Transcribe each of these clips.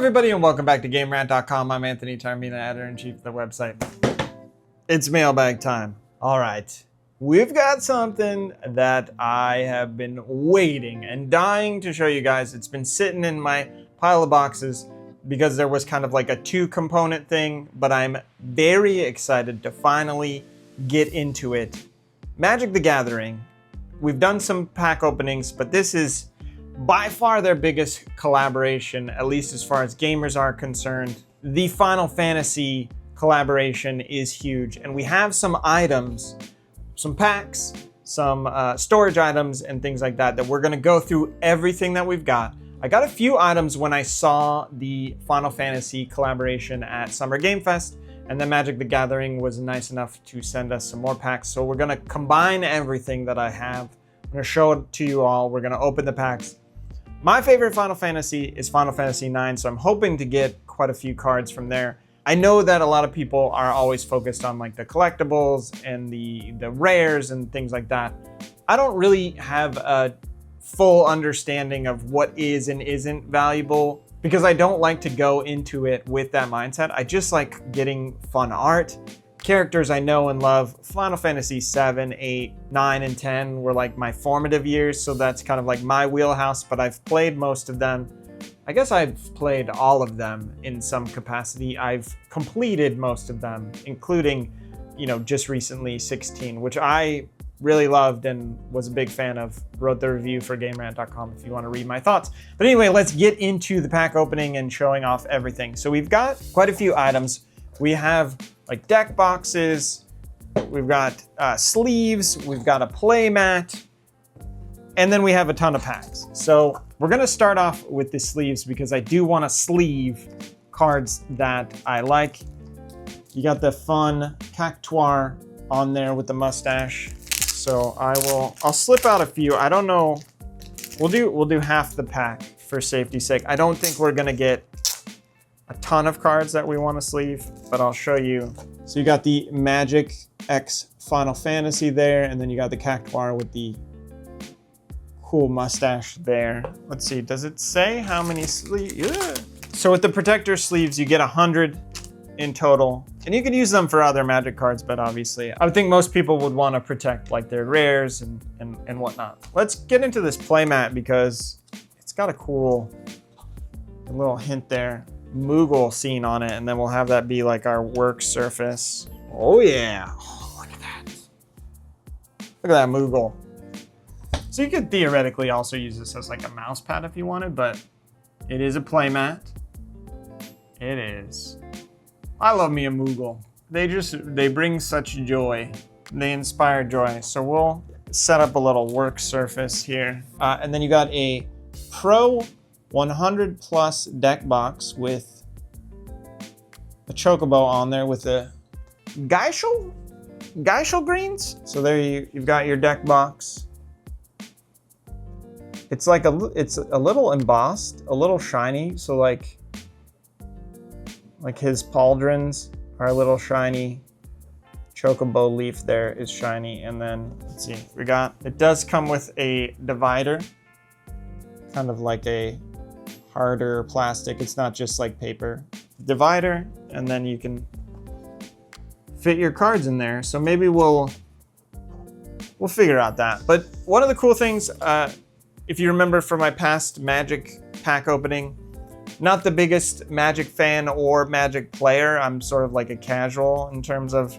everybody, and welcome back to GameRant.com. I'm Anthony Taormina, editor-in-chief of the website. It's mailbag time. All right, we've got something that I have been waiting and dying to show you guys. It's been sitting in my pile of boxes because there was kind of like a two-component thing, but I'm very excited to finally get into it. Magic the Gathering. We've done some pack openings, but this is by far their biggest collaboration, at least as far as gamers are concerned. The Final Fantasy collaboration is huge, and we have some items, some packs, some storage items and things like that we're gonna go through everything that we've got. I got a few items when I saw the Final Fantasy collaboration at Summer Game Fest, and then Magic the Gathering was nice enough to send us some more packs. So we're gonna combine everything that I have. I'm gonna show it to you all. We're gonna open the packs. My favorite Final Fantasy is Final Fantasy IX, so I'm hoping to get quite a few cards from there. I know that a lot of people are always focused on like the collectibles and the rares and things like that. I don't really have a full understanding of what is and isn't valuable because I don't like to go into it with that mindset. I just like getting fun art. Characters I know and love. Final Fantasy 7, 8, 9, and 10 were like my formative years, so that's kind of like my wheelhouse, but I've played most of them. I guess I've played all of them in some capacity. I've completed most of them, including, just recently 16, which I really loved and was a big fan of. Wrote the review for GameRant.com if you want to read my thoughts. But anyway, let's get into the pack opening and showing off everything. So we've got quite a few items. We have like deck boxes, we've got sleeves, we've got a play mat, and then we have a ton of packs. So we're gonna start off with the sleeves because I do want to sleeve cards that I like. You got the fun Cactuar on there with the mustache. So I'll slip out a few. I don't know. We'll do half the pack for safety's sake. I don't think we're gonna get a ton of cards that we want to sleeve, but I'll show you. So you got the Magic X Final Fantasy there, and then you got the Cactuar with the cool mustache there. Let's see, does it say how many sleeves? Yeah. So with the protector sleeves, you get 100 in total, and you can use them for other Magic cards, but obviously I would think most people would want to protect like their rares and whatnot. Let's get into this playmat because it's got a cool little hint there. Moogle scene on it, and then we'll have that be like our work surface. Oh yeah, oh, look at that. Look at that Moogle. So you could theoretically also use this as like a mouse pad if you wanted, but it is a playmat. It is. I love me a Moogle. They bring such joy. They inspire joy. So we'll set up a little work surface here. And then you got a Pro 100 plus deck box with a chocobo on there with a Geishel greens. So there you've got your deck box. It's like it's a little embossed, a little shiny. So like his pauldrons are a little shiny. Chocobo leaf there is shiny. And then let's see, it does come with a divider, kind of like a harder plastic. It's not just like paper. Divider, and then you can fit your cards in there. So maybe we'll figure out that. But one of the cool things, if you remember from my past Magic pack opening, not the biggest Magic fan or Magic player. I'm sort of like a casual in terms of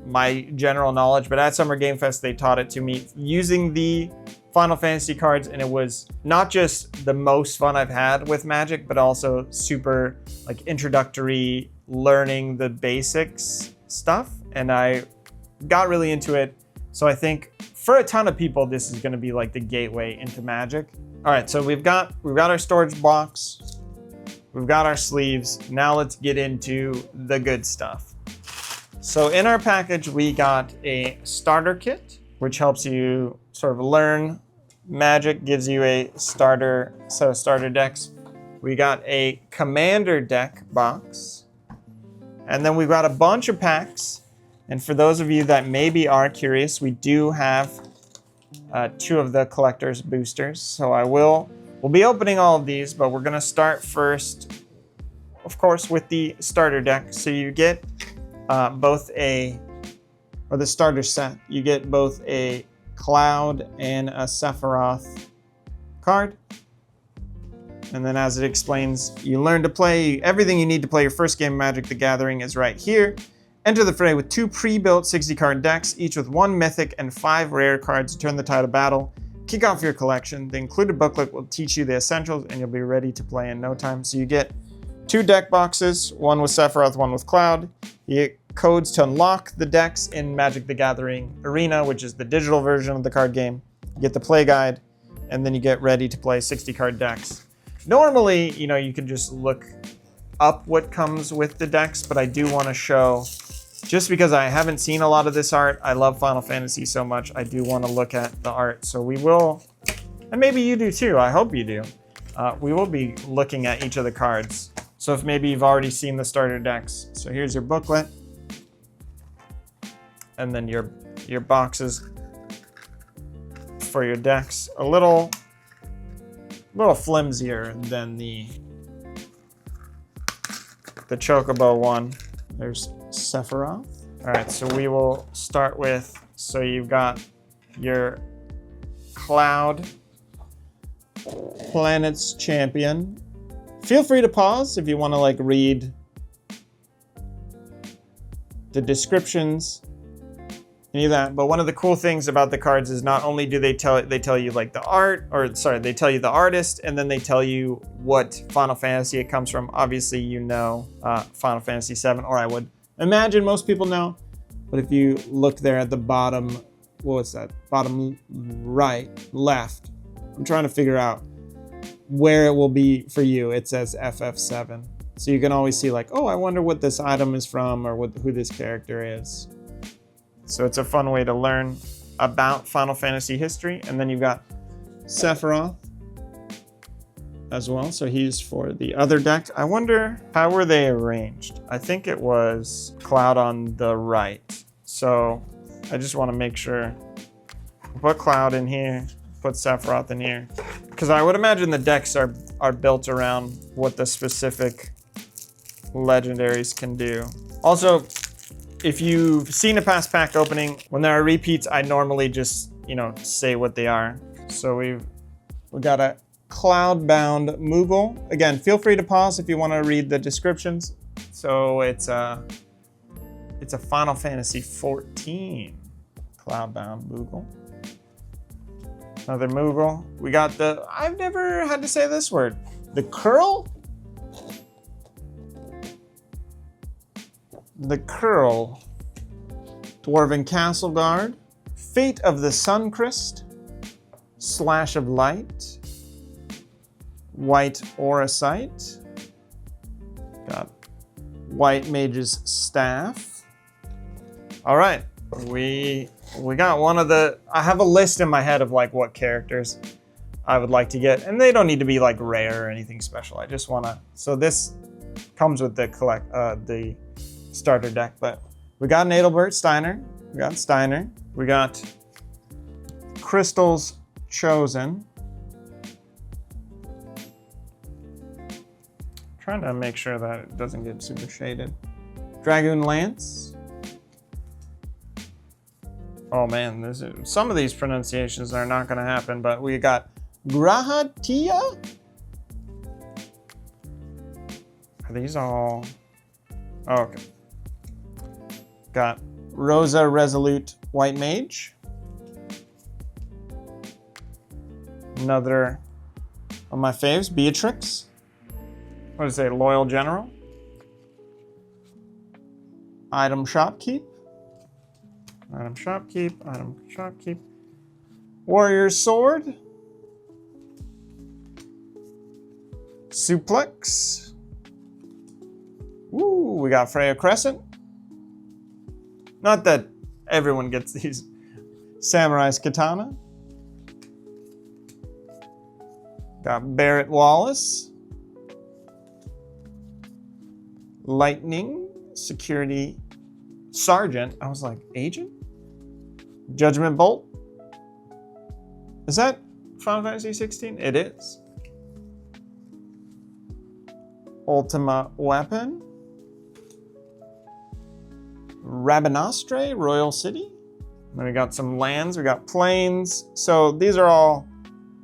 my general knowledge, but at Summer Game Fest, they taught it to me using the Final Fantasy cards, and it was not just the most fun I've had with Magic, but also super like introductory, learning the basics stuff, and I got really into it. So I think for a ton of people, this is going to be like the gateway into Magic. All right, so we've got our storage box, we've got our sleeves. Now let's get into the good stuff. So in our package, we got a starter kit, which helps you sort of learn Magic, gives you a set of starter decks. We got a commander deck box. And then we've got a bunch of packs. And for those of you that maybe are curious, we do have 2 of the collector's boosters. So I will We'll be opening all of these, but we're gonna start first, of course, with the starter deck. So you get the starter set, you get both a Cloud and a Sephiroth card. And then as it explains, you learn to play everything you need to play your first game of Magic the Gathering is right here. Enter the fray with 2 pre-built 60-card decks, each with 1 mythic and 5 rare cards to turn the tide of battle. Kick off your collection. The included booklet will teach you the essentials and you'll be ready to play in no time. So you get 2 deck boxes, one with Sephiroth, one with Cloud. You get codes to unlock the decks in Magic the Gathering Arena, which is the digital version of the card game. You get the play guide, and then you get ready to play 60-card decks. Normally, you can just look up what comes with the decks, but I do want to show, just because I haven't seen a lot of this art, I love Final Fantasy so much, I do want to look at the art. So we will, and maybe you do too, I hope you do. We will be looking at each of the cards. So if maybe you've already seen the starter decks. So here's your booklet. And then your boxes for your decks. A little flimsier than the Chocobo one. There's Sephiroth. All right, so we will start with, so you've got your Cloud Planets Champion. Feel free to pause if you want to read the descriptions, any of that. But one of the cool things about the cards is not only do they tell you the art, or sorry, they tell you the artist, and then they tell you what Final Fantasy it comes from. Obviously, Final Fantasy VII, or I would imagine most people know. But if you look there at the bottom, what was that? Bottom right, left. I'm trying to figure out where it will be for you. It says FF7. So you can always see oh, I wonder what this item is from or who this character is. So it's a fun way to learn about Final Fantasy history. And then you've got Sephiroth as well. So he's for the other deck. I wonder, how were they arranged? I think it was Cloud on the right. So I just want to make sure. Put Cloud in here, put Sephiroth in here. Because I would imagine the decks are built around what the specific legendaries can do. Also, if you've seen a past pack opening, when there are repeats, I normally just, say what they are. So we've got a Cloud-bound Moogle. Again, feel free to pause if you want to read the descriptions. So it's a Final Fantasy 14 Cloud-bound Moogle. Another Moogle. We got I've never had to say this word. The Curl? The Curl. Dwarven Castle Guard. Fate of the Suncrist. Slash of Light. White Auracite. Got White Mage's Staff. All right. We got one of I have a list in my head of what characters I would like to get, and they don't need to be rare or anything special. I just want to, so this comes with the starter deck, but we got an Adelbert Steiner, we got Crystal's Chosen. Trying to make sure that it doesn't get super shaded. Dragoon Lance. Oh man, some of these pronunciations are not going to happen, but we got Grahatia? Are these all? Oh, okay. Got Rosa Resolute White Mage. Another of my faves, Beatrix. What does it say? Loyal General. Item Shopkeep. Item Shopkeep. Warrior's Sword. Suplex. Ooh, we got Freya Crescent. Not that everyone gets these. Samurai's Katana. Got Barrett Wallace. Lightning. Security Sergeant. I was like, Agent? Judgment Bolt. Is that Final Fantasy 16? It is. Ultima Weapon. Rabanastre, Royal City. Then we got some lands, we got plains. So these are all,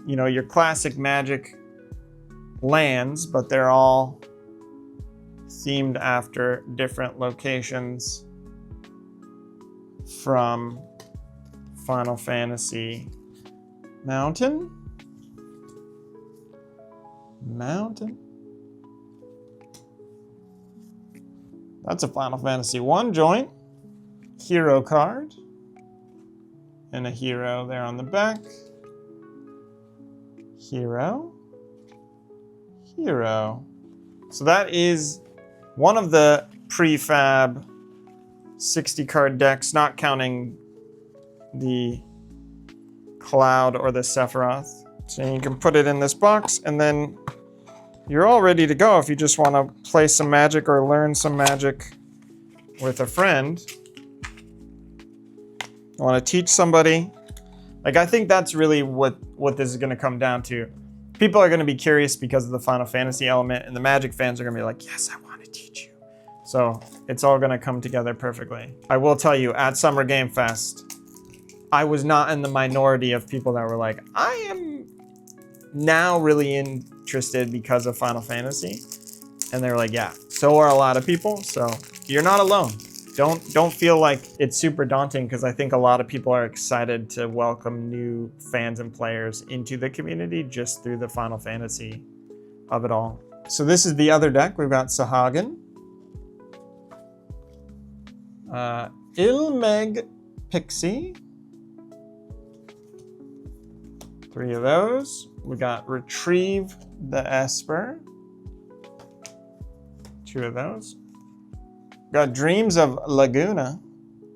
you know, your classic Magic lands, but they're all themed after different locations from Final Fantasy. Mountain. That's a Final Fantasy 1 joint. Hero card. And a hero there on the back. Hero. So that is one of the prefab 60 card decks, not counting the Cloud or the Sephiroth. So you can put it in this box and then you're all ready to go if you just want to play some Magic or learn some Magic with a friend. You want to teach somebody. Like, I think that's really what this is going to come down to. People are going to be curious because of the Final Fantasy element, and the Magic fans are going to be like, yes, I want to teach you. So it's all going to come together perfectly. I will tell you, at Summer Game Fest, I was not in the minority of people that were like, I am now really interested because of Final Fantasy. And they were like, yeah, so are a lot of people. So you're not alone. Don't feel like it's super daunting, because I think a lot of people are excited to welcome new fans and players into the community just through the Final Fantasy of it all. So this is the other deck. We've got Sahagin, Ilmeg Pixie, 3 of those. We got Retrieve the Esper, 2 of those. Got Dreams of Laguna.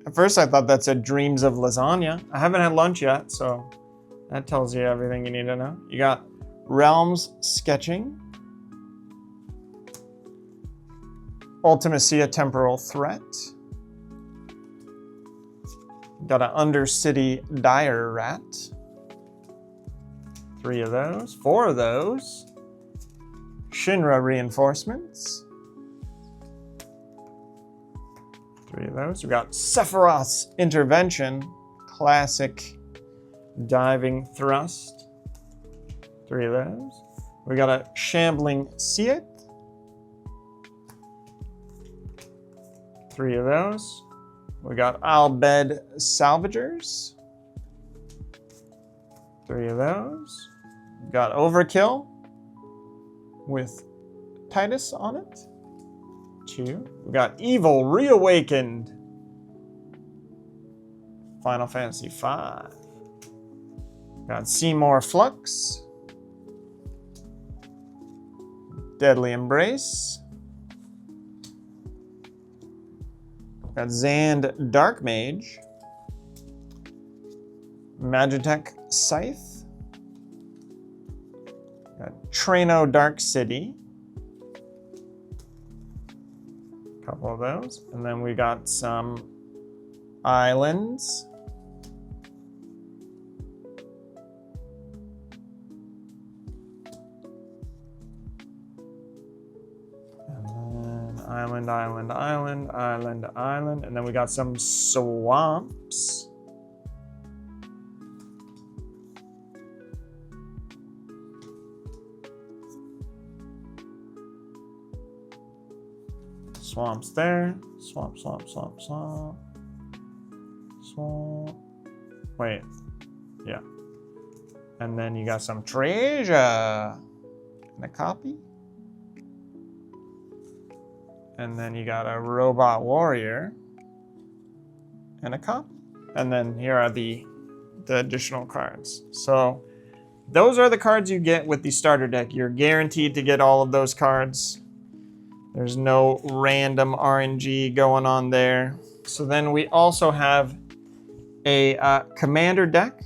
At first I thought that said Dreams of Lasagna. I haven't had lunch yet, so that tells you everything you need to know. You got Realms Sketching, Ultimacia Temporal Threat. Got an Undercity Dire Rat. 3 of those, 4 of those. Shinra Reinforcements. 3 of those. We got Sephiroth's Intervention, classic diving thrust. 3 of those. We got a Shambling Seat. 3 of those. We got Albed Salvagers. 3 of those. We got Overkill with Titus on it. 2. We got Evil Reawakened. Final Fantasy V. Got Seymour Flux. Deadly Embrace. Got Zand Dark Mage. Magitech Scythe. Got Traino Dark City. Couple of those. And then we got some islands. And then island. And then we got some swamps. Swamps there. Swamp. Wait. Yeah. And then you got some treasure. And a copy. And then you got a robot warrior. And a copy. And then here are the additional cards. So those are the cards you get with the starter deck. You're guaranteed to get all of those cards. There's no random RNG going on there. So then we also have a commander deck,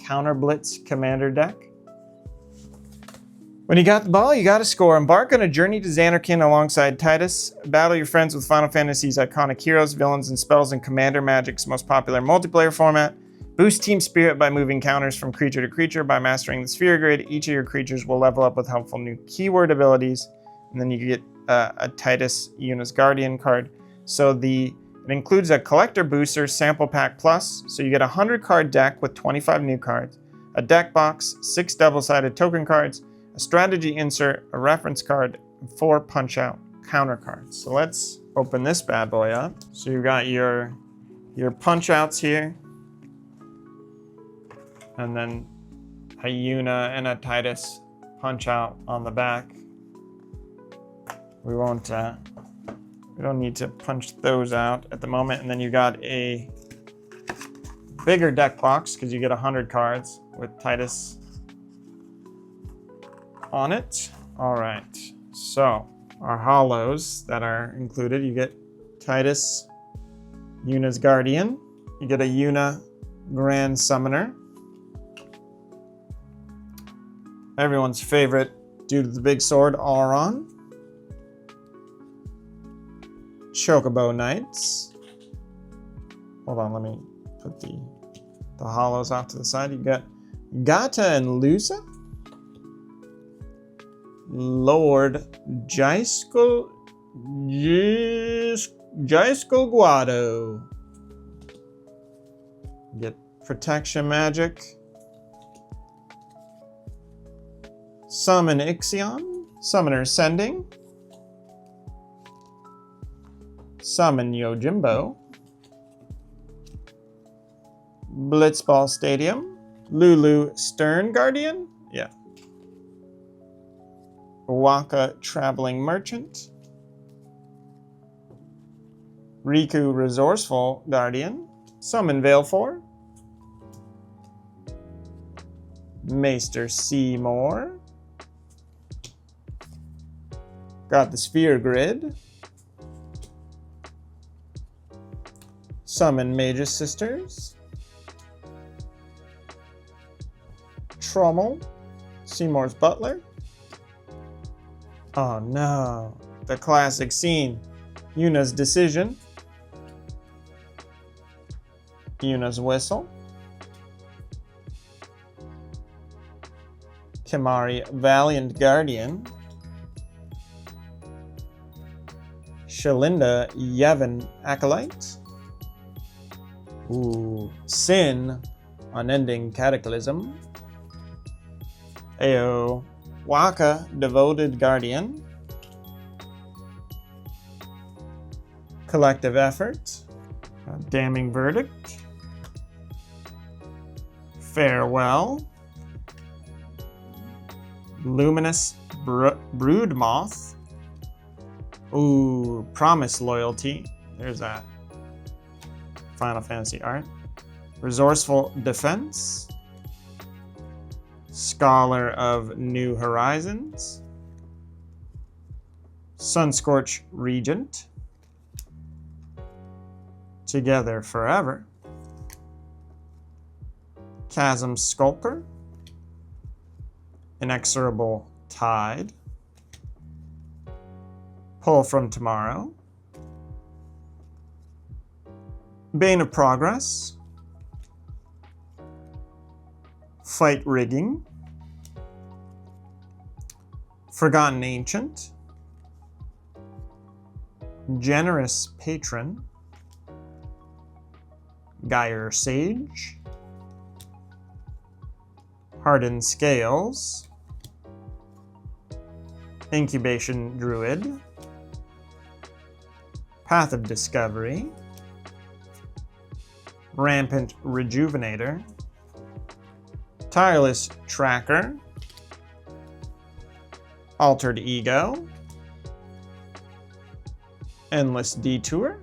Counter Blitz commander deck. When you got the ball, you got to score. Embark on a journey to Xanarkin alongside Titus. Battle your friends with Final Fantasy's iconic heroes, villains, and spells in Commander Magic's most popular multiplayer format. Boost team spirit by moving counters from creature to creature. By mastering the sphere grid, each of your creatures will level up with helpful new keyword abilities. and then you get a Titus Una's Guardian card. So it includes a collector booster sample pack plus, so you get a 100 card deck with 25 new cards, a deck box, 6 double-sided token cards, a strategy insert, a reference card, and 4 punch-out counter cards. So let's open this bad boy up. So you've got your punch-outs here, and then a Una and a Titus punch-out on the back. We don't need to punch those out at the moment. And then you got a bigger deck box because you get 100 cards with Titus on it. All right, so our holos that are included, you get Titus Una's Guardian, you get a Una Grand Summoner, everyone's favorite dude with the big sword, Auron, Chocobo Knights. Hold on, let me put the holos off to the side. You got Gata and Lusa, Lord Jaiskel Guado. Get Protection Magic, Summon Ixion, Summoner Sending, Summon Yojimbo, Blitzball Stadium, Lulu Stern Guardian, yeah, Waka Traveling Merchant, Riku Resourceful Guardian, Summon Veilfor, Maester Seymour, got the Sphere Grid, Summon Magus Sisters, Trommel, Seymour's Butler. Oh no, the classic scene. Una's Decision, Una's Whistle, Kimari Valiant Guardian, Shalinda Yevon Acolyte, Sin Unending Cataclysm, Ayo Waka Devoted Guardian, Collective Effort, Damning Verdict, Farewell, Luminous Broodmoth, Promise Loyalty, there's that Final Fantasy art, Resourceful Defense, Scholar of New Horizons, Sunscorch Regent, Together Forever, Chasm Skulker, Inexorable Tide, Pull from Tomorrow, Bane of Progress, Fight Rigging, Forgotten Ancient, Generous Patron, Gyre Sage, Hardened Scales, Incubation Druid, Path of Discovery, Rampant Rejuvenator, Tireless Tracker, Altered Ego, Endless Detour,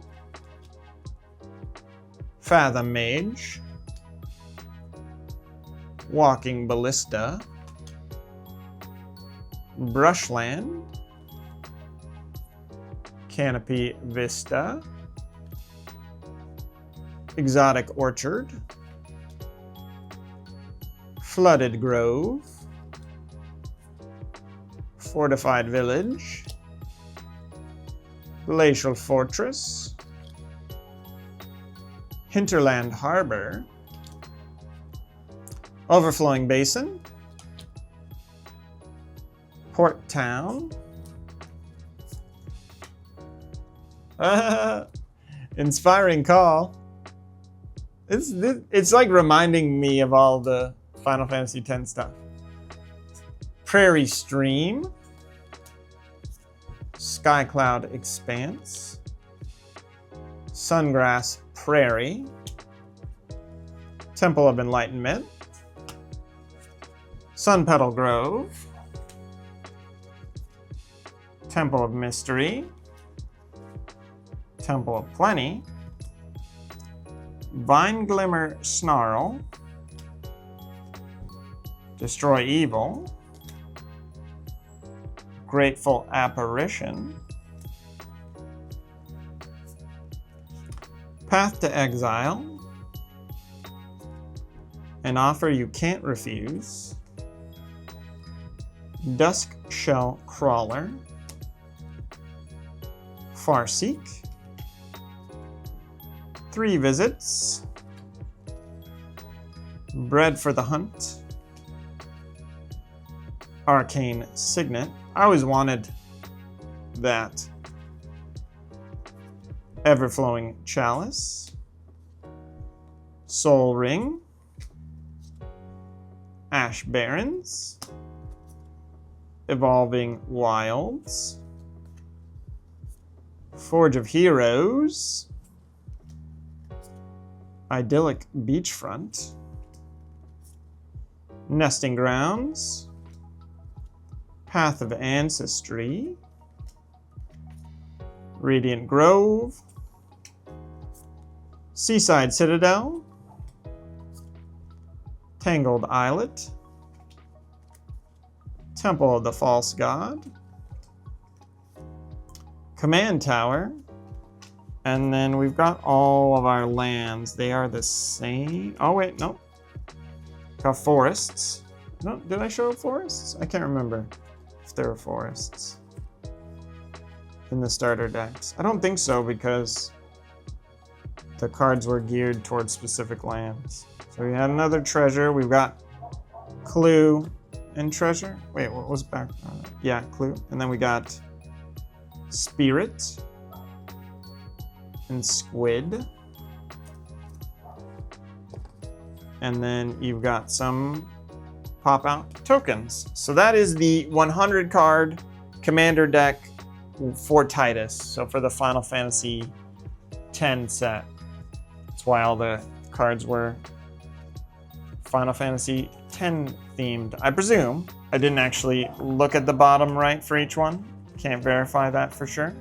Fathom Mage, Walking Ballista, Brushland, Canopy Vista, Exotic Orchard, Flooded Grove, Fortified Village, Glacial Fortress, Hinterland Harbor, Overflowing Basin, Port Town, Inspiring call. It's like reminding me of all the Final Fantasy X stuff. Prairie Stream. Sky Cloud Expanse. Sungrass Prairie. Temple of Enlightenment. Sun Petal Grove. Temple of Mystery. Temple of Plenty. Vine Glimmer Snarl. Destroy Evil. Grateful Apparition. Path to Exile. An Offer You Can't Refuse. Dusk Shell Crawler. Farseek. 3 Visits. Bread for the Hunt. Arcane Signet. I always wanted that. Everflowing Chalice. Soul Ring. Ash Barrens. Evolving Wilds. Forge of Heroes. Idyllic Beachfront. Nesting Grounds. Path of Ancestry. Radiant Grove. Seaside Citadel. Tangled Islet. Temple of the False God. Command Tower. And then we've got all of our lands. They are the same. Oh, wait, no. Got forests. No, did I show forests? I can't remember if there were forests in the starter decks. I don't think so because the cards were geared towards specific lands. So we had another treasure. We've got Clue and treasure. Wait, what was back? Yeah, Clue. And then we got Spirit and Squid. And then you've got some pop out tokens. So that is the 100 card commander deck for Titus. So for the Final Fantasy X set. That's why all the cards were Final Fantasy X themed, I presume. I didn't actually look at the bottom right for each one. Can't verify that for sure.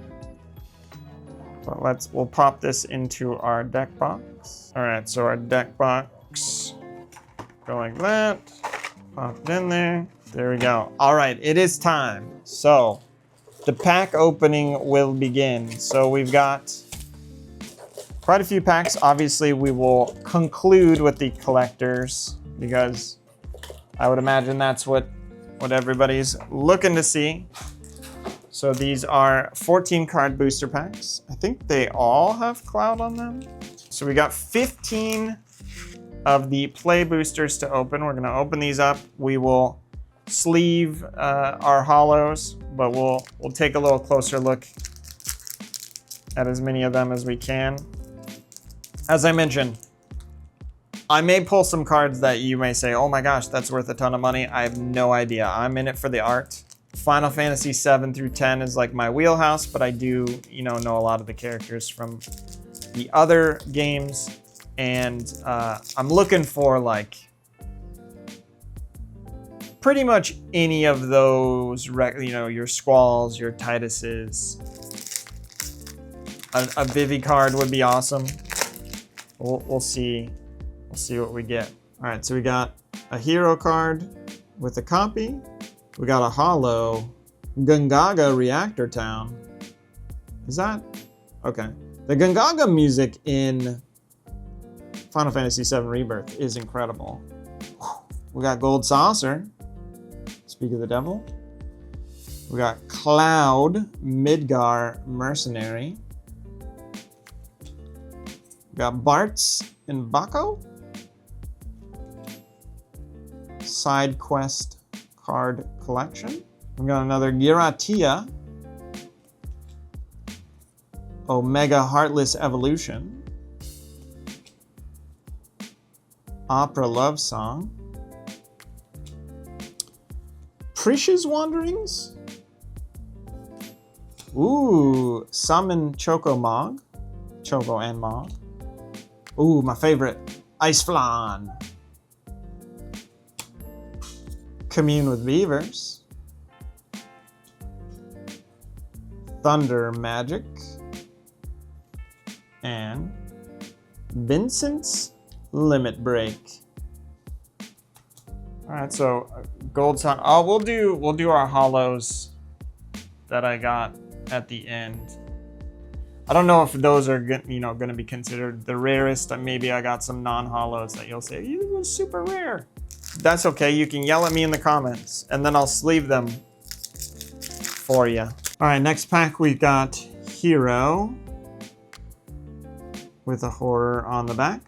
But we'll pop this into our deck box. All right, so our deck box, go like that. Pop it in there. There we go. All right, it is time. So the pack opening will begin. So we've got quite a few packs. Obviously, we will conclude with the collectors because I would imagine that's what everybody's looking to see. So these are 14 card booster packs. I think they all have Cloud on them. So we got 15 of the play boosters to open. We're gonna open these up. We will sleeve our hollows, but we'll take a little closer look at as many of them as we can. As I mentioned, I may pull some cards that you may say, oh my gosh, that's worth a ton of money. I have no idea. I'm in it for the art. Final Fantasy 7 through 10 is like my wheelhouse, but I do, know a lot of the characters from the other games. And I'm looking for like pretty much any of those, your Squalls, your Tituses. A Vivi card would be awesome. We'll see. We'll see what we get. All right, so we got a hero card with a copy. We got a holo Gungaga Reactor Town. Is that? Okay. The Gungaga music in Final Fantasy VII Rebirth is incredible. We got Gold Saucer. Speak of the Devil. We got Cloud Midgar Mercenary. We got Bart's and Baco. Side Quest card collection. We got another Giratia. Omega Heartless Evolution. Opera Love Song. Precious Wanderings. Ooh, Summon Choco Mog. Choco and Mog. Ooh, my favorite. Ice Flan. Commune with Beavers. Thunder Magic. And Vincent's Limit Break. All right, so gold song. Oh, we'll do our hollows that I got at the end. I don't know if those are going to be considered the rarest. Maybe I got some non-hollows that you'll say, "You was super rare." That's okay. You can yell at me in the comments, and then I'll sleeve them for you. All right, next pack we got Hero with a horror on the back.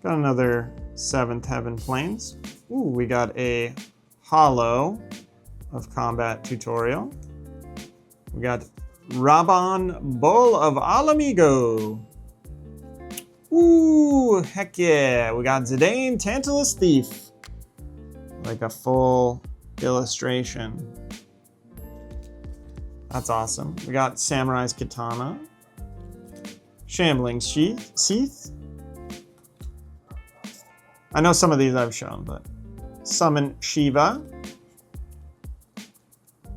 Got another Seventh Heaven Plains. Ooh, we got a hollow of Combat Tutorial. We got Raban Bull of Alamigo. Ooh, heck yeah. We got Zidane Tantalus Thief. Like a full illustration. That's awesome. We got Samurai's Katana. Shambling Sheath. I know some of these I've shown, but Summon Shiva.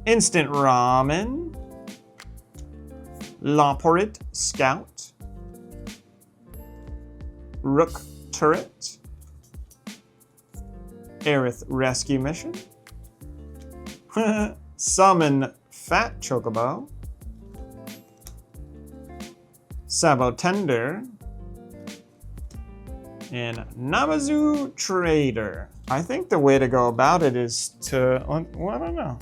Instant Ramen. Loporit Scout. Rook Turret. Aerith Rescue Mission. Summon Fat Chocobo. Sabo Tender. And Namazu Trader. I think the way to go about it is to, well, I don't know.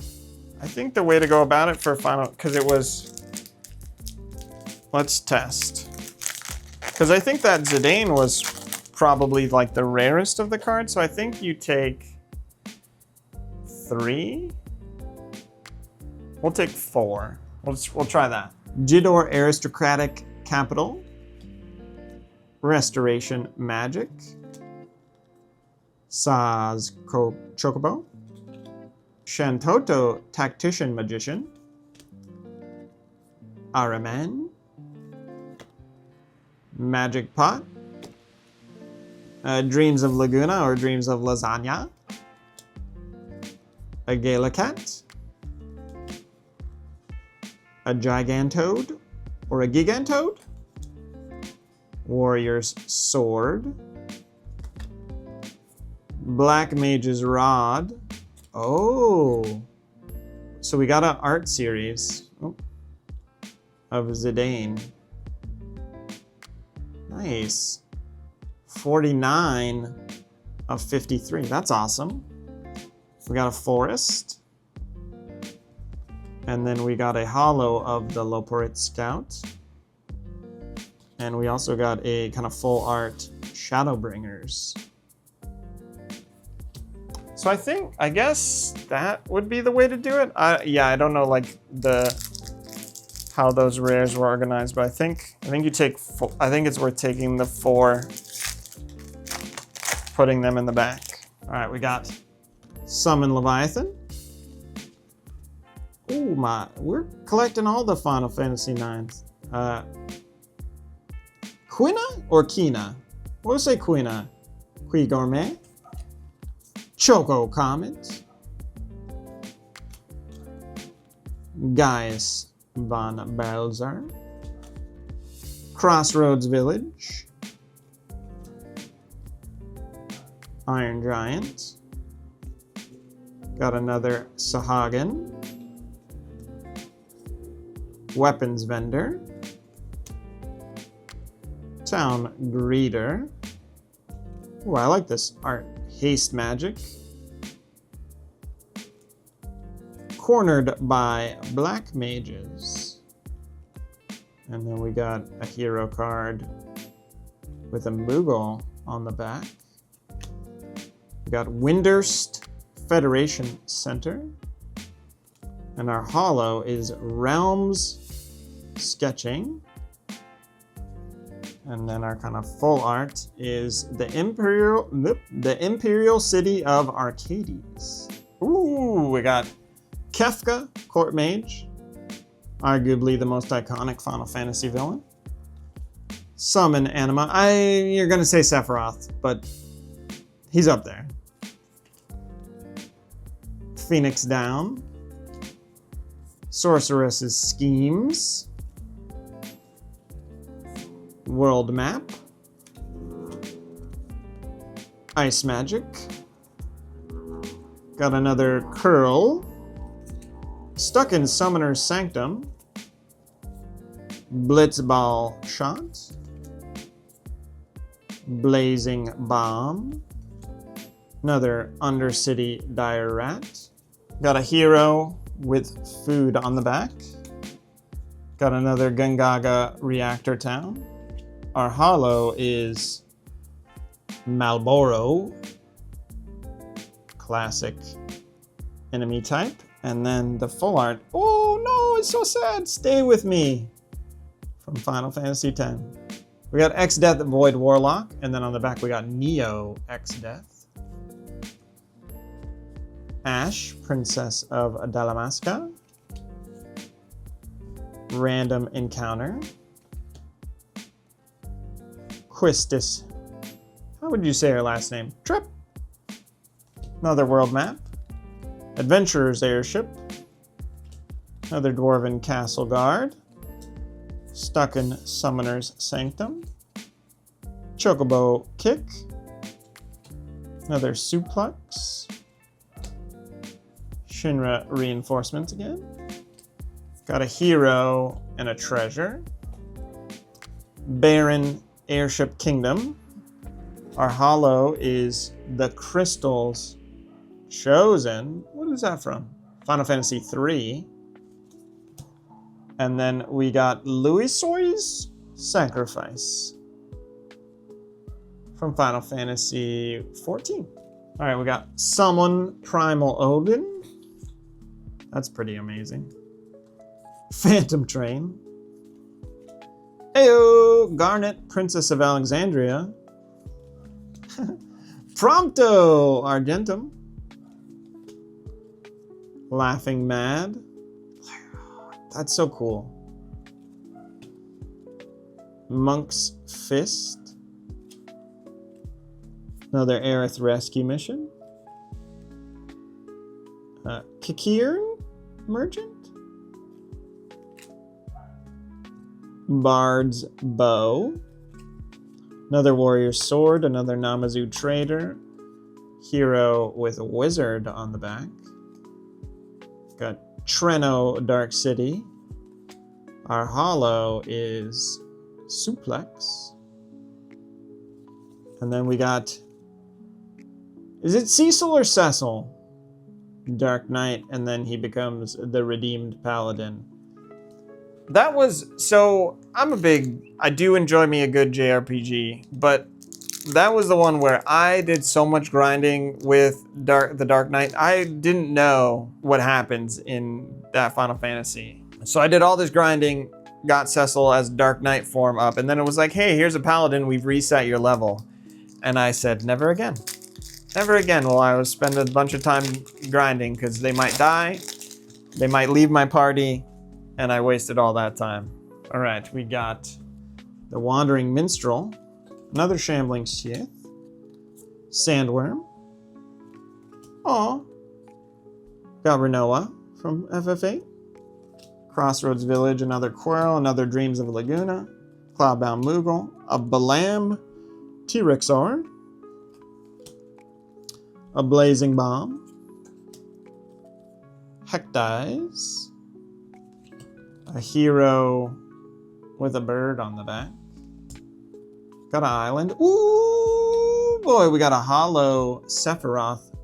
I think the way to go about it for final, because it was, let's test. Because I think that Zidane was probably like the rarest of the cards, so I think you take 3. We'll take 4. We'll try that. Jidor Aristocratic Capital. Restoration Magic. Saz Chocobo. Shantoto Tactician Magician. Araman. Magic Pot. Dreams of Laguna or Dreams of Lasagna. A Galacat. A Gigantoad or a Gigantoad. Warrior's Sword. Black Mage's Rod. Oh. So we got an art series of Zidane. Nice. 49 of 53. That's awesome. We got a Forest. And then we got a hollow of the Loporit Scout. And we also got a kind of full art Shadowbringers. So I guess that would be the way to do it. Yeah, I don't know like how those rares were organized, but I think you take I think it's worth taking the 4, putting them in the back. All right, we got Summon Leviathan. Ooh, we're collecting all the Final Fantasy 9s. Quina or Kina? We'll say Quina. Qui Gourmet. Choco Comet. Gaius von Balzar. Crossroads Village. Iron Giant. Got another Sahagin. Weapons Vendor. Town Greeter. Ooh, I like this art. Haste Magic. Cornered by Black Mages. And then we got a hero card with a Moogle on the back. We got Windurst Federation Center. And our hollow is Realms sketching. And then our kind of full art is the Imperial City of Arcades. Ooh, we got Kefka, Court Mage, arguably the most iconic Final Fantasy villain. Summon Anima. You're gonna say Sephiroth, but he's up there. Phoenix Down. Sorceress's Schemes. World Map. Ice Magic. Got another Curl. Stuck in Summoner's Sanctum. Blitzball Shot. Blazing Bomb. Another Undercity Dire Rat. Got a hero with food on the back. Got another Gungaga Reactor Town. Our holo is Malboro. Classic enemy type. And then the full art. Oh no, it's so sad. Stay with me. From Final Fantasy X. We got X-Death Void Warlock. And then on the back we got Neo X-Death. Ash, Princess of Dalamasca. Random Encounter. Quistis. How would you say her last name? Trip. Another world map. Adventurer's Airship. Another Dwarven Castle Guard. Stuck in Summoner's Sanctum. Chocobo Kick. Another Suplex. Shinra Reinforcements again. Got a hero and a treasure. Baron Airship Kingdom. Our holo is the Crystals Chosen. What is that from? Final Fantasy III. And then we got Louisoy's Sacrifice from Final Fantasy XIV. All right, we got Summon Primal Odin. That's pretty amazing. Phantom Train. Ayo, Garnet, Princess of Alexandria. Prompto Argentum. Laughing Mad. That's so cool. Monk's Fist. Another Aerith rescue mission. Kikirn Merchant. Bard's Bow. Another Warrior's Sword. Another Namazu Trader. Hero with a wizard on the back. Got Treno Dark City. Our holo is Suplex. And then we got, is it Cecil or Cecil? Dark Knight, and then he becomes the Redeemed Paladin. That was, so I do enjoy me a good JRPG, but that was the one where I did so much grinding with the Dark Knight. I didn't know what happens in that Final Fantasy. So I did all this grinding, got Cecil as Dark Knight form up, and then it was like, hey, here's a Paladin, we've reset your level. And I said, never again. Never again will I spend a bunch of time grinding, because they might die, they might leave my party, and I wasted all that time. All right, we got the Wandering Minstrel. Another Shambling Sith. Sandworm. Aw. Got Renoa from FF8. Crossroads Village, another Quirrell, another Dreams of Laguna. Cloudbound Moogle. A Balam T-Rexar. A Blazing Bomb. Hecdize. A hero with a bird on the back. Got an island. Ooh, boy, we got a holo Sephiroth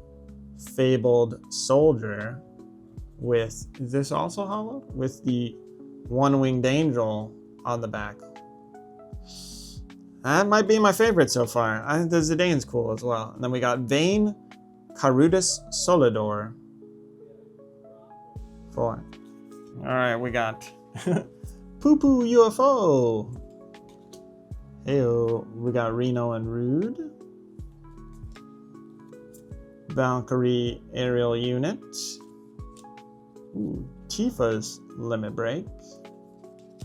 Fabled Soldier with, is this also holo? With the one-winged angel on the back. That might be my favorite so far. I think the Zidane's cool as well. And then we got Vayne Carudus Solidor. 4. All right, we got Poo-Poo UFO. Heyo, we got Reno and Rude. Valkyrie aerial unit. Ooh, Tifa's limit break.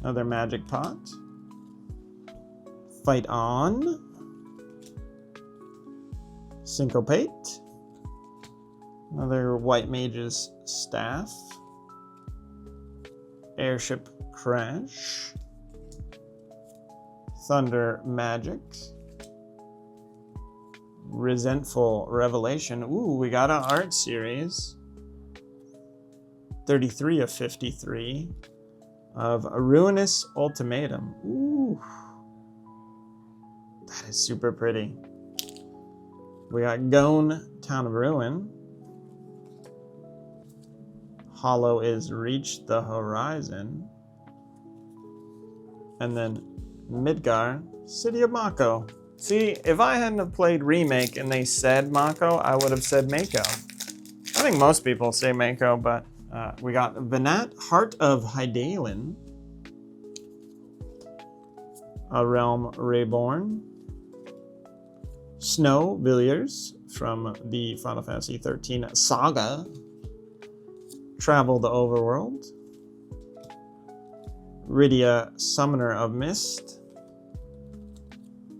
Another magic pot. Fight on. Syncopate. Another white mage's staff. Airship crash. Thunder magic. Resentful revelation. Ooh, we got an art series. 33 of 53 of a ruinous ultimatum. Ooh, that is super pretty. We got Gone, Town of Ruin. Hollow is Reach the Horizon. And then Midgar, City of Mako. See, if I hadn't have played Remake and they said Mako, I would have said Mako. I think most people say Mako, but we got Venat, Heart of Hydaelyn. A Realm Reborn. Snow Villiers from the Final Fantasy XIII saga. Travel the Overworld. Rydia, Summoner of Mist.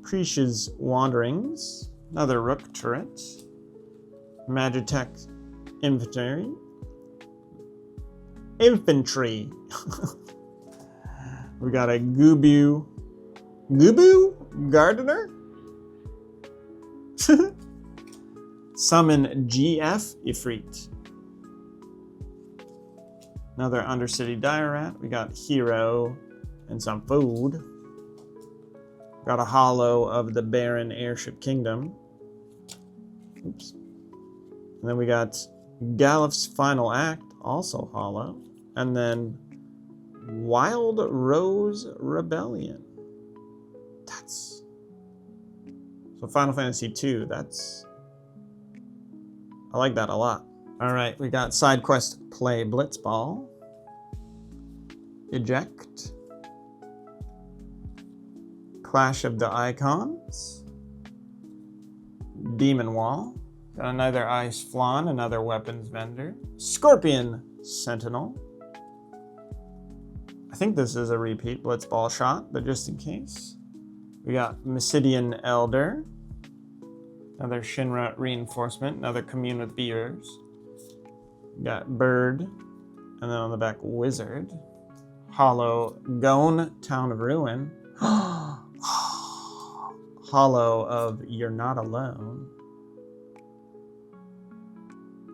Prisha's Wanderings. Another Rook turret. Magitech Infantry. We got a Gubu Gardener. Summon GF Ifrit. Another Undercity Dire Rat. We got Hero and some food. Got a Hollow of the Barren Airship Kingdom. Oops. And then we got Galif's Final Act, also hollow. And then Wild Rose Rebellion. That's... So Final Fantasy II, that's... I like that a lot. Alright, we got Side Quest Play Blitzball. Eject. Clash of the Icons. Demon Wall. Got another Ice Flan, another weapons vendor. Scorpion Sentinel. I think this is a repeat Blitzball shot, but just in case. We got Mysidian Elder. Another Shinra reinforcement, another Commune with Beers. We got Bird, and then on the back, Wizard. Hollow, Gone, Town of Ruin. Hollow of You're Not Alone.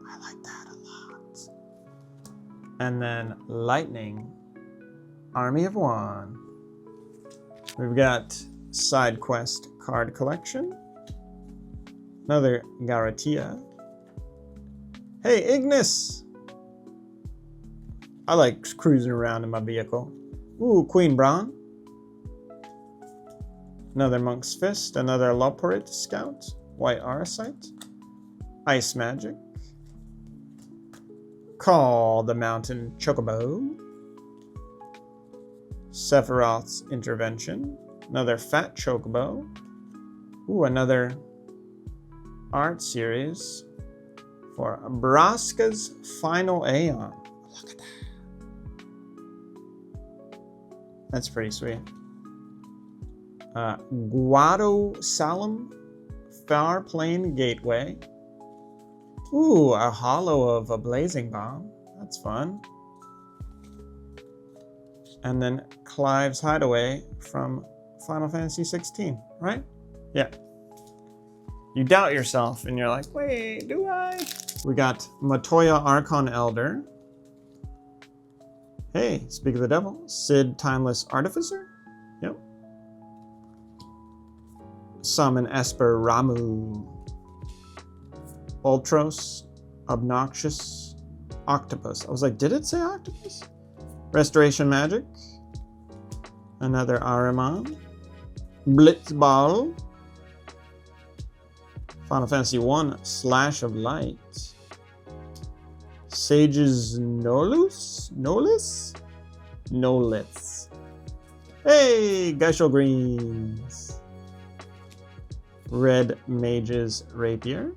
I like that a lot. And then Lightning, Army of One. We've got Side Quest Card Collection. Another Garatia. Hey, Ignis! I like cruising around in my vehicle. Ooh, Queen Braun. Another Monk's Fist. Another Loporit Scout. White Arasite. Ice Magic. Call the Mountain Chocobo. Sephiroth's Intervention. Another Fat Chocobo. Ooh, another art series for Braska's Final Aeon. Look at that. That's pretty sweet. Guado Salem, Far Plain Gateway. Ooh, a hollow of a blazing bomb. That's fun. And then Clive's Hideaway from Final Fantasy 16, right? Yeah. You doubt yourself and you're like, wait, do I? We got Matoya Archon Elder. Hey, speak of the devil. Sid Timeless Artificer. Yep. Summon Esper Ramu. Ultros. Obnoxious. Octopus. I was like, did it say octopus? Restoration Magic. Another Ahriman. Blitzball. Final Fantasy 1 Slash of Light. Sage's Nolus? Noliths? Hey, Geishel Greens. Red Mage's Rapier.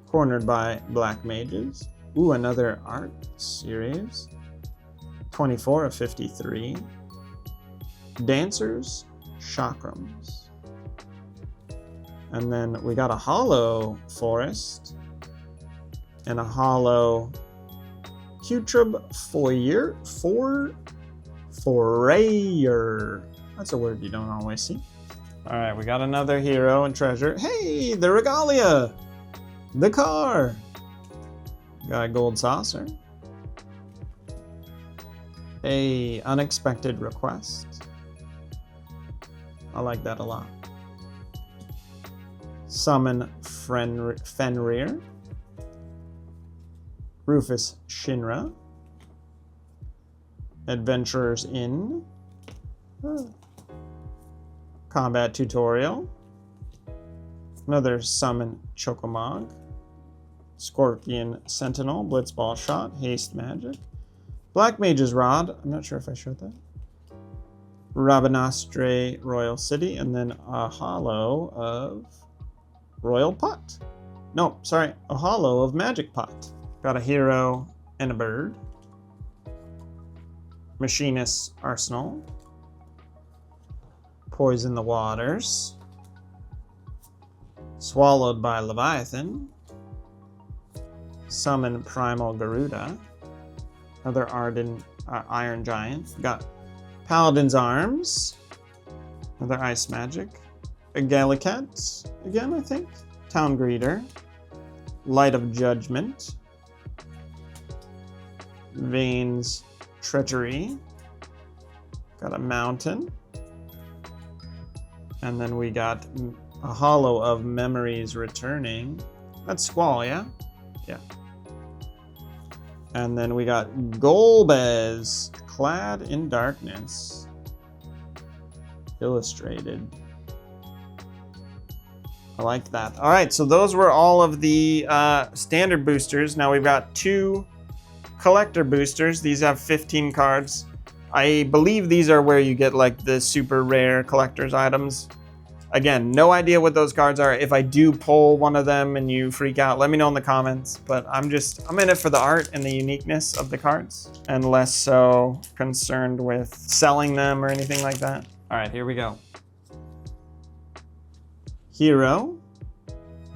Cornered by Black Mages. Ooh, another art series. 24 of 53. Dancers, Chakrams. And then we got a hollow Forest. And a hollow Cutrub Forayer. That's a word you don't always see. All right, we got another hero and treasure. Hey, the Regalia. The car. Got a gold saucer. A unexpected request. I like that a lot. Summon Fenrir. Rufus Shinra. Adventurers Inn. Combat tutorial. Another summon Chocomog. Scorpion Sentinel, Blitzball Shot, Haste Magic. Black Mage's Rod, I'm not sure if I showed that. Rabanastre Royal City, and then a hollow of Royal Pot. No, sorry, a hollow of Magic Pot. Got a hero and a bird. Machinist's Arsenal. Poison the Waters. Swallowed by Leviathan. Summon Primal Garuda. Another Iron Giant. Got Paladin's Arms. Another Ice Magic. A Gallicat, again, I think. Town Greeter. Light of Judgment. Vane's Treachery. Got a Mountain. And then we got a hollow of Memories Returning. That's Squall, yeah? Yeah. And then we got Golbez, Clad in Darkness. Illustrated. I like that. All right, so those were all of the standard boosters. Now we've got 2 collector boosters. These have 15 cards. I believe these are where you get like the super rare collector's items. Again, no idea what those cards are. If I do pull one of them and you freak out, let me know in the comments. But I'm in it for the art and the uniqueness of the cards, and less so concerned with selling them or anything like that. All right, here we go. Hero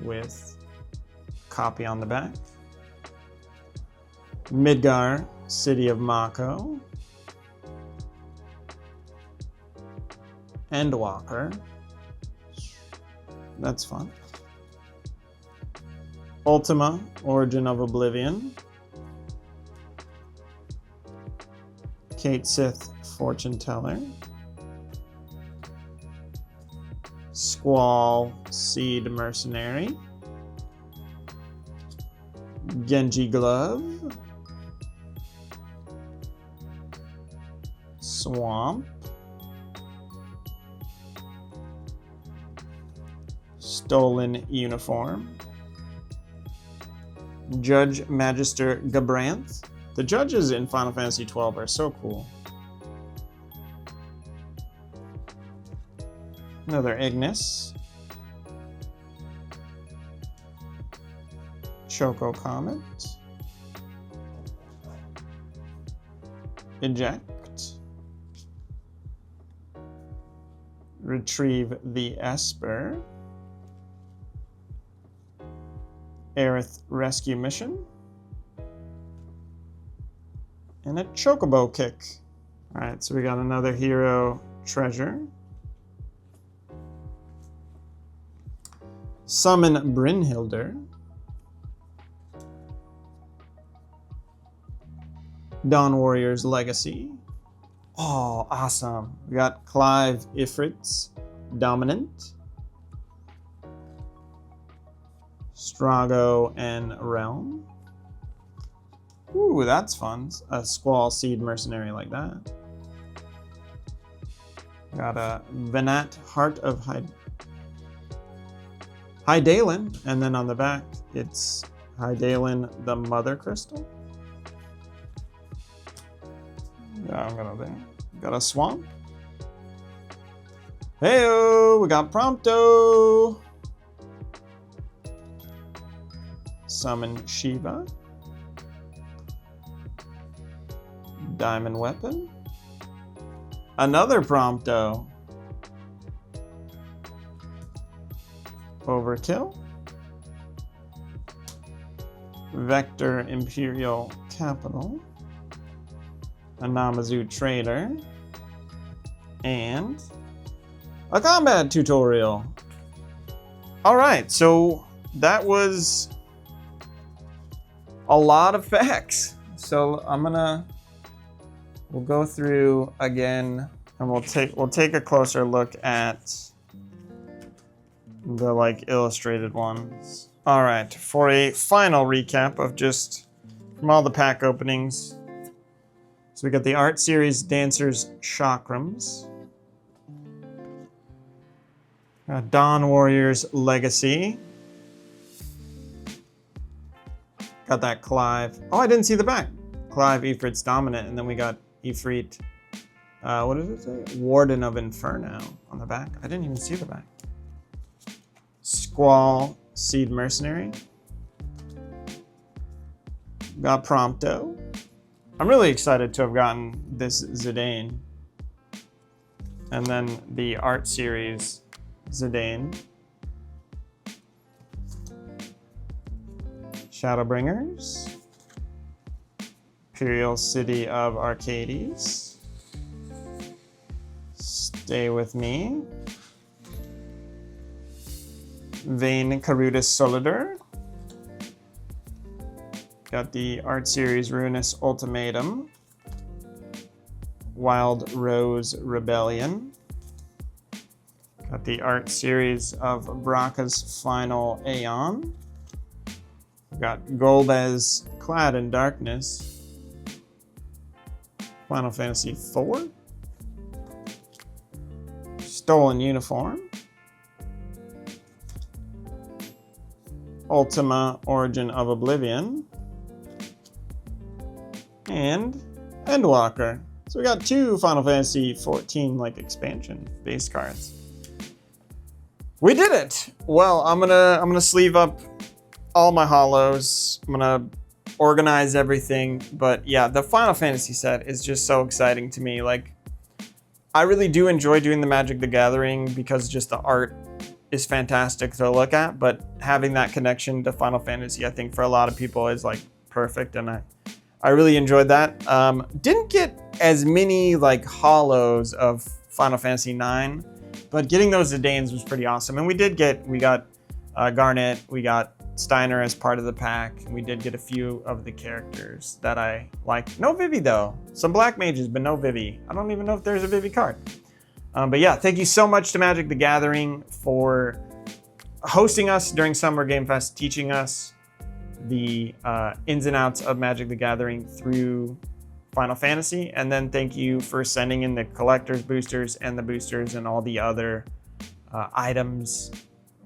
with copy on the back. Midgar, City of Mako. Endwalker. That's fun. Ultima, Origin of Oblivion. Kate Sith, Fortune Teller. Squall, Seed Mercenary. Genji Glove. Swamp. Stolen Uniform. Judge Magister Gabranth. The judges in Final Fantasy XII are so cool. Another Ignis. Choco Comet. Eject. Retrieve the Esper. Aerith Rescue Mission. And a Chocobo Kick. Alright, so we got another hero treasure. Summon Brynhilder. Dawn Warrior's Legacy. Oh, awesome. We got Clive Ifrit's Dominant. Strago and Realm. Ooh, that's fun. A Squall Seed Mercenary like that. Got a Venat Heart of Hydaelyn, and then on the back it's Hydaelyn the Mother Crystal. Yeah, I'm gonna there. Got a swamp. Heyo, we got Prompto. Summon Shiva. Diamond Weapon. Another Prompto. Overkill. Vector Imperial Capital. A Namazu Trader. And a combat tutorial. Alright, so that was a lot of facts. So we'll go through again and we'll take a closer look at the like illustrated ones. All right, for a final recap of just from all the pack openings. So we got the Art Series Dancers Chakrams. Dawn Warriors Legacy. Got that Clive. Oh, I didn't see the back. Clive, Ifrit's Dominant, and then we got Ifrit, what did it say? Warden of Inferno on the back. I didn't even see the back. Squall, Seed Mercenary. Got Prompto. I'm really excited to have gotten this Zidane. And then the Art Series Zidane. Shadowbringers. Imperial City of Arcades. Stay with me. Vayne Carudus Solidar. Got the Art Series Ruinous Ultimatum. Wild Rose Rebellion. Got the Art Series of Bracca's Final Aeon. Got Golbez Clad in Darkness. Final Fantasy IV. Stolen Uniform. Ultima Origin of Oblivion. And Endwalker. So we got two Final Fantasy XIV like expansion base cards. We did it! Well, I'm gonna sleeve up all my holos. I'm gonna organize everything, but yeah, the Final Fantasy set is just so exciting to me. Like, I really do enjoy doing the Magic the Gathering because just the art is fantastic to look at, but having that connection to Final Fantasy, I think for a lot of people is like perfect, and I really enjoyed that. Didn't get as many like holos of Final Fantasy IX, but getting those Zidanes was pretty awesome. And we got Garnet, we got Steiner as part of the pack. We did get a few of the characters that I liked. No Vivi though. Some black mages, but no Vivi. I don't even know if there's a Vivi card. But yeah, thank you so much to Magic the Gathering for hosting us during Summer Game Fest, teaching us the ins and outs of Magic the Gathering through Final Fantasy. And then thank you for sending in the collectors, boosters, and the boosters and all the other items.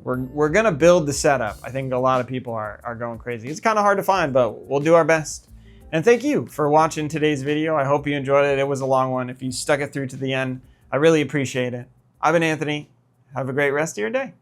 We're gonna build the setup. I think a lot of people are going crazy. It's kind of hard to find, but we'll do our best. And thank you for watching today's video. I hope you enjoyed it. It was a long one. If you stuck it through to the end, I really appreciate it. I've been Anthony. Have a great rest of your day.